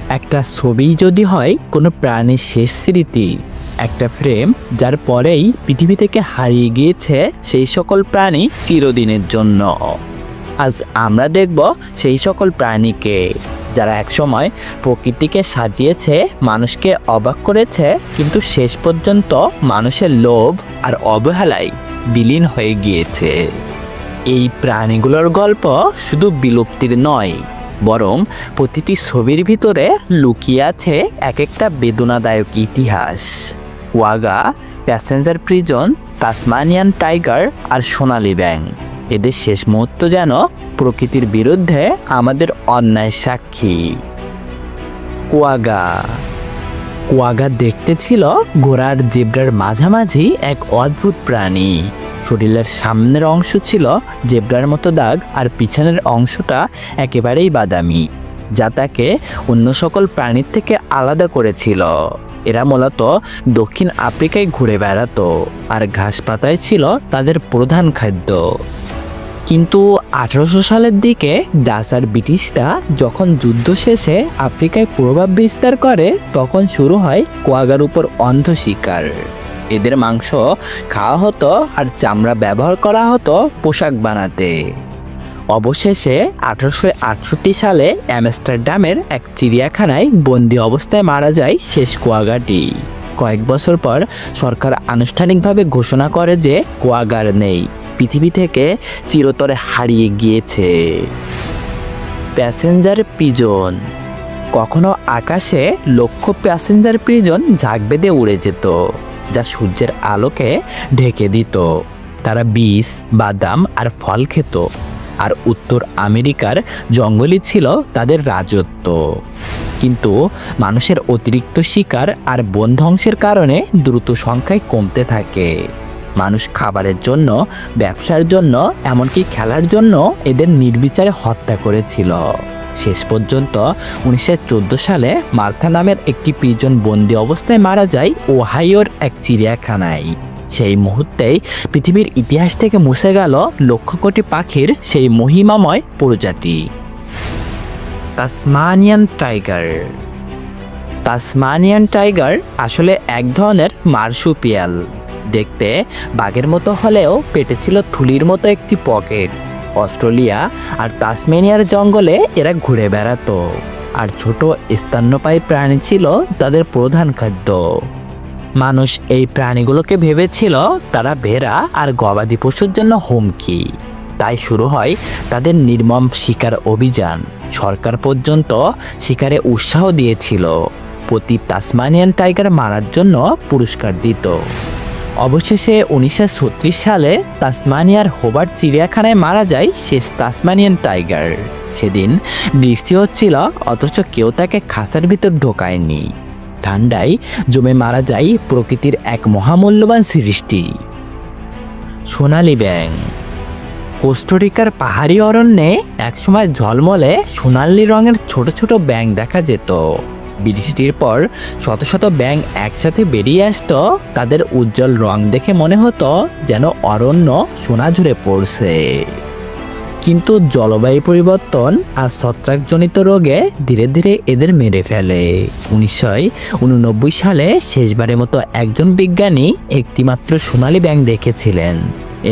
একটা ছবি যদি হয় কোনো প্রাণীর শেষ স্মৃতি, একটা ফ্রেম যার পরেই পৃথিবী থেকে হারিয়ে গিয়েছে সেই সকল প্রাণী চিরদিনের জন্য। আজ আমরা দেখব সেই সকল প্রাণীকে যারা একসময় প্রকৃতিকে সাজিয়েছে, মানুষকে অবাক করেছে, কিন্তু শেষ পর্যন্ত মানুষের লোভ আর অবহেলায় বিলীন হয়ে গিয়েছে। এই প্রাণীগুলোর গল্প শুধু বিলুপ্তির নয়, বরং প্রতিটি ছবির ভিতরে লুকিয়ে আছে এক একটা বেদনাদায়ক ইতিহাস। কোয়াগা, প্যাসেঞ্জার প্রিজন, তাসমানিয়ান টাইগার আর সোনালি ব্যাঙ, এদের শেষ মুহূর্ত যেন প্রকৃতির বিরুদ্ধে আমাদের অন্যায় সাক্ষী। কোয়াগা দেখতে ছিল ঘোড়ার জেব্রার মাঝামাঝি এক অদ্ভুত প্রাণী। শরীরের সামনের অংশ ছিল জেব্রার মতো দাগ আর পিছনের অংশটা একেবারেই বাদামি, যা তাকে অন্য সকল প্রাণীর থেকে আলাদা করেছিল। এরা মূলত দক্ষিণ আফ্রিকায় ঘুরে বেড়াতো আর ঘাস পাতায় ছিল তাদের প্রধান খাদ্য। কিন্তু 1800 সালের দিকে ডাচ আর ব্রিটিশরা যখন যুদ্ধ শেষে আফ্রিকায় প্রভাব বিস্তার করে, তখন শুরু হয় কোয়াগার উপর অন্ধ শিকার। এদের মাংস খাওয়া হতো আর চামড়া ব্যবহার করা হতো পোশাক বানাতে। অবশেষে 1868 সালে অ্যামস্টারডামের এক চিড়িয়াখানায় বন্দি অবস্থায় মারা যায় শেষ কোয়াগাটি। কয়েক বছর পর সরকার আনুষ্ঠানিকভাবে ঘোষণা করে যে কোয়াগার নেই, পৃথিবী থেকে চিরতরে হারিয়ে গিয়েছে। Passenger prison. কখনো আকাশে লক্ষ প্যাসেঞ্জার প্রিজন ঝাঁক বেঁধে উড়ে যেত, যা সূর্যের আলোকে ঢেকে দিত। তারা বীজ, বাদাম আর ফল খেত, আর উত্তর আমেরিকার জঙ্গলই ছিল তাদের রাজত্ব। কিন্তু মানুষের অতিরিক্ত শিকার আর বন ধ্বংসের কারণে দ্রুত সংখ্যায় কমতে থাকে। মানুষ খাবারের জন্য, ব্যবসার জন্য, এমনকি খেলার জন্য এদের নির্বিচারে হত্যা করেছিল। শেষ পর্যন্ত 1914 সালে মার্থা নামের একটি প্রিজন বন্দি অবস্থায় মারা যায় ওহাইওর এক চিড়িয়াখানায়। সেই মুহূর্তেই পৃথিবীর ইতিহাস থেকে মুছে গেল লক্ষ কোটি পাখির সেই মহিমাময় প্রজাতি। তাসমানিয়ান টাইগার আসলে এক ধরনের মার্সুপিয়াল। দেখতে বাঘের মতো হলেও পেটে ছিল থুলির মতো একটি পকেট। অস্ট্রেলিয়া আর তাসমানিয়ার জঙ্গলে এরা ঘুরে বেড়াতো, আর ছোট স্তন্যপায়ী প্রাণী ছিল তাদের প্রধান খাদ্য। মানুষ এই প্রাণীগুলোকে ভেবেছিল তারা ভেড়া আর গবাদি পশুর জন্য হুমকি। তাই শুরু হয় তাদের নির্মম শিকার অভিযান। সরকার পর্যন্ত শিকারে উৎসাহ দিয়েছিল, প্রতি তাসমানিয়ান টাইগার মারার জন্য পুরস্কার দিত। অবশেষে 1936 সালে তাসমানিয়ার হোবার্ট চিড়িয়াখানায় মারা যায় শেষ তাসমানিয়ান টাইগার। সেদিন বৃষ্টি হচ্ছিল, অথচ কেউ তাকে খাঁচার ভিতর ঢোকায়নি। ঠান্ডায় জমে মারা যায় প্রকৃতির এক মহামূল্যবান সৃষ্টি। সোনালি ব্যাঙ। কোস্টারিকার পাহাড়ি অরণ্যে একসময় ঝলমলে সোনালি রঙের ছোট ছোট ব্যাঙ দেখা যেত। বৃষ্টির পর শত শত ব্যাঙ একসাথে বেরিয়ে আসতো। তাদের উজ্জ্বল রং দেখে মনে হতো যেন অরণ্য সোনা ঝরে পড়ছে। কিন্তু জলবায়ু পরিবর্তন আর ছত্রাকজনিত রোগে ধীরে ধীরে এদের মেরে ফেলে। 1989 সালে শেষবারের মতো একজন বিজ্ঞানী একটিমাত্র সোনালি ব্যাঙ দেখেছিলেন।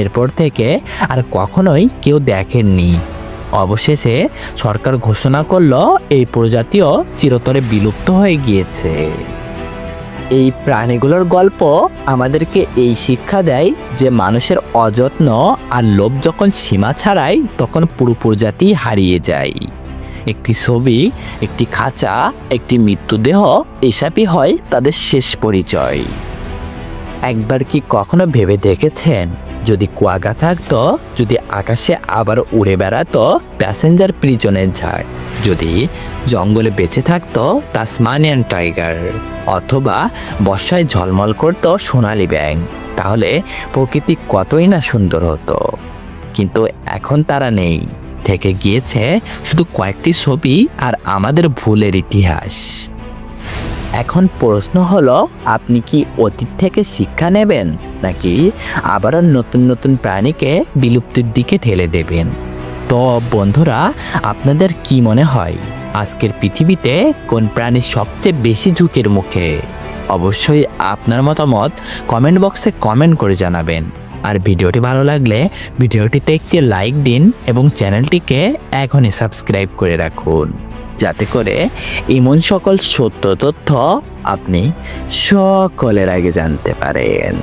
এরপর থেকে আর কখনোই কেউ দেখেননি। অবশেষে সরকার ঘোষণা করল এই প্রজাতিও চিরতরে বিলুপ্ত হয়ে গিয়েছে। এই প্রাণীগুলোর গল্প আমাদেরকে এই শিক্ষা দেয় যে মানুষের অযত্ন আর লোভ যখন সীমা ছাড়ায়, তখন পুরো প্রজাতি হারিয়ে যায়। একটি ছবি, একটি খাঁচা, একটি মৃত্যুদেহ, এসবই হয় তাদের শেষ পরিচয়। একবার কি কখনো ভেবে দেখেছেন, যদি কোয়াগা থাকতো, যদি আকাশে আবার উড়ে বেড়াতো প্যাসেঞ্জার প্রিজনের ঝাঁক, যদি জঙ্গলে বেঁচে থাকতো তাসমানিয়ান টাইগার, অথবা বর্ষায় ঝলমল করতো সোনালি ব্যাঙ, তাহলে প্রকৃতি কতই না সুন্দর হতো। কিন্তু এখন তারা নেই, থেকে গিয়েছে শুধু কয়েকটি ছবি আর আমাদের ভুলের ইতিহাস। এখন প্রশ্ন হলো, আপনি কি অতীত থেকে শিক্ষা নেবেন, নাকি আবারও নতুন নতুন প্রাণীকে বিলুপ্তির দিকে ঠেলে দেবেন? তো বন্ধুরা, আপনাদের কি মনে হয় আজকের পৃথিবীতে কোন প্রাণী সবচেয়ে বেশি ঝুঁকির মুখে? অবশ্যই আপনার মতামত কমেন্ট বক্সে কমেন্ট করে জানাবেন। আর ভিডিওটি ভালো লাগলে ভিডিওটিতে একটি লাইক দিন এবং চ্যানেলটিকে এখনই সাবস্ক্রাইব করে রাখুন, যাতে করে এমন সকল সত্য তথ্য আপনি সকলের আগে জানতে পারেন।